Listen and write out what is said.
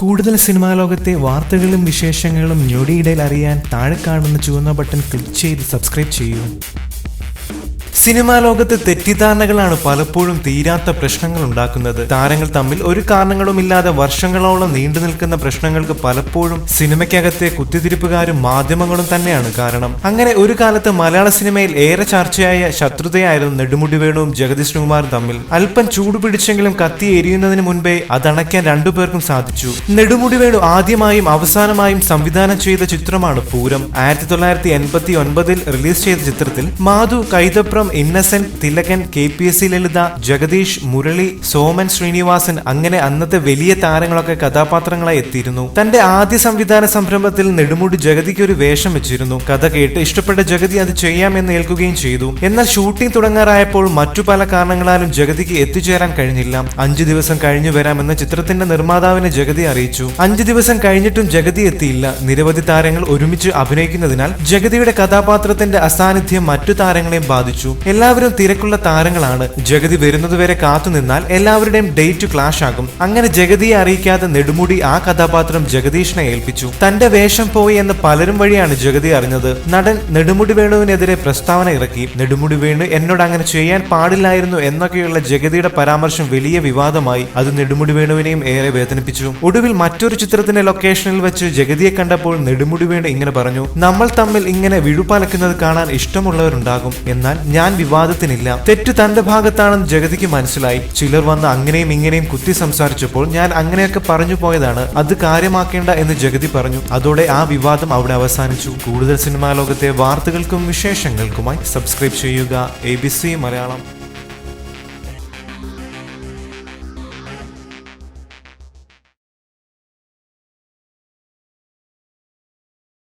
കൂടുതൽ സിനിമാ ലോകത്തെ വാർത്തകളും വിശേഷങ്ങളും ഞൊടിയിടയിൽ അറിയാൻ താഴെ കാണുന്ന ചുവന്ന ബട്ടൺ ക്ലിക്ക് ചെയ്ത് സബ്സ്ക്രൈബ് ചെയ്യൂ. സിനിമാ ലോകത്ത് തെറ്റിദ്ധാരണകളാണ് പലപ്പോഴും തീരാത്ത പ്രശ്നങ്ങൾ ഉണ്ടാക്കുന്നത്. താരങ്ങൾ തമ്മിൽ ഒരു കാരണങ്ങളുമില്ലാതെ വർഷങ്ങളോളം നീണ്ടു നിൽക്കുന്ന പ്രശ്നങ്ങൾക്ക് പലപ്പോഴും സിനിമയ്ക്കകത്തെ കുത്തിത്തിരിപ്പുകാരും മാധ്യമങ്ങളും തന്നെയാണ് കാരണം. അങ്ങനെ ഒരു കാലത്ത് മലയാള സിനിമയിൽ ഏറെ ചർച്ചയായ ശത്രുതയായിരുന്നു നെടുമുടി വേണുവും ജഗദീഷ് ശ്രീകുമാറും തമ്മിൽ. അല്പം ചൂടുപിടിച്ചെങ്കിലും കത്തി എരിയുന്നതിന് മുൻപേ അതണയ്ക്കാൻ രണ്ടുപേർക്കും സാധിച്ചു. നെടുമുടി വേണു ആദ്യമായും അവസാനമായും സംവിധാനം ചെയ്ത ചിത്രമാണ് പൂരം. 1989 റിലീസ് ചെയ്ത ചിത്രത്തിൽ മാധു, കൈതപ്രം, ഇന്നസെന്റ്, തിലകൻ, KPSC ലളിത, ജഗദീഷ്, മുരളി, സോമൻ ശ്രീനിവാസൻ അങ്ങനെ അന്നത്തെ വലിയ താരങ്ങളൊക്കെ കഥാപാത്രങ്ങളായി എത്തിയിരുന്നു. തന്റെ ആദ്യ സംവിധാന സംരംഭത്തിൽ നെടുമുടി ജഗതിക്ക് ഒരു വേഷം വെച്ചിരുന്നു. കഥ കേട്ട് ഇഷ്ടപ്പെട്ട ജഗതി അത് ചെയ്യാമെന്ന് ഏൽക്കുകയും ചെയ്തു. എന്നാൽ ഷൂട്ടിംഗ് തുടങ്ങാറായപ്പോൾ മറ്റു പല കാരണങ്ങളാലും ജഗതിക്ക് എത്തിച്ചേരാൻ കഴിഞ്ഞില്ല. 5 ദിവസം കഴിഞ്ഞു വരാമെന്ന് ചിത്രത്തിന്റെ നിർമ്മാതാവിനെ ജഗതി അറിയിച്ചു. 5 ദിവസം കഴിഞ്ഞിട്ടും ജഗതി എത്തിയില്ല. നിരവധി താരങ്ങൾ ഒരുമിച്ച് അഭിനയിക്കുന്നതിനാൽ ജഗതിയുടെ കഥാപാത്രത്തിന്റെ അസാന്നിധ്യം മറ്റു താരങ്ങളെയും ബാധിച്ചു. എല്ലാവരും തിരക്കുള്ള താരങ്ങളാണ്. ജഗതി വരുന്നതുവരെ കാത്തുനിന്നാൽ എല്ലാവരുടെയും ഡേറ്റ് ക്ലാഷ് ആകും. അങ്ങനെ ജഗതിയെ അറിയിക്കാതെ നെടുമുടി ആ കഥാപാത്രം ജഗദീഷിനെ ഏൽപ്പിച്ചു. തന്റെ വേഷം പോയി എന്ന് പലരും വഴിയാണ് ജഗതി അറിഞ്ഞത്. നടൻ നെടുമുടി വേണുവിനെതിരെ പ്രസ്താവന ഇറക്കി. നെടുമുടി വേണു എന്നോട് അങ്ങനെ ചെയ്യാൻ പാടില്ലായിരുന്നു എന്നൊക്കെയുള്ള ജഗതിയുടെ പരാമർശം വലിയ വിവാദമായി. അത് നെടുമുടി വേണുവിനെയും ഏറെ വേദനിപ്പിച്ചു. ഒടുവിൽ മറ്റൊരു ചിത്രത്തിന്റെ ലൊക്കേഷനിൽ വെച്ച് ജഗതിയെ കണ്ടപ്പോൾ നെടുമുടി വേണു ഇങ്ങനെ പറഞ്ഞു: നമ്മൾ തമ്മിൽ ഇങ്ങനെ വിഴുപ്പലക്കുന്നത് കാണാൻ ഇഷ്ടമുള്ളവരുണ്ടാകും, എന്നാൽ ഞാൻ വിവാദത്തിനില്ല. തെറ്റു തന്റെ ഭാഗത്താണെന്ന് ജഗതിക്ക് മനസ്സിലായി. ചിലർ വന്ന് അങ്ങനെയും ഇങ്ങനെയും കുത്തി സംസാരിച്ചപ്പോൾ ഞാൻ അങ്ങനെയൊക്കെ പറഞ്ഞു പോയതാണ്, അത് കാര്യമാക്കേണ്ട എന്ന് ജഗതി പറഞ്ഞു. അതോടെ ആ വിവാദം അവിടെ അവസാനിച്ചു. കൂടുതൽ സിനിമാ ലോകത്തെ വാർത്തകൾക്കും വിശേഷങ്ങൾക്കുമായി സബ്സ്ക്രൈബ് ചെയ്യുക ABC മലയാളം.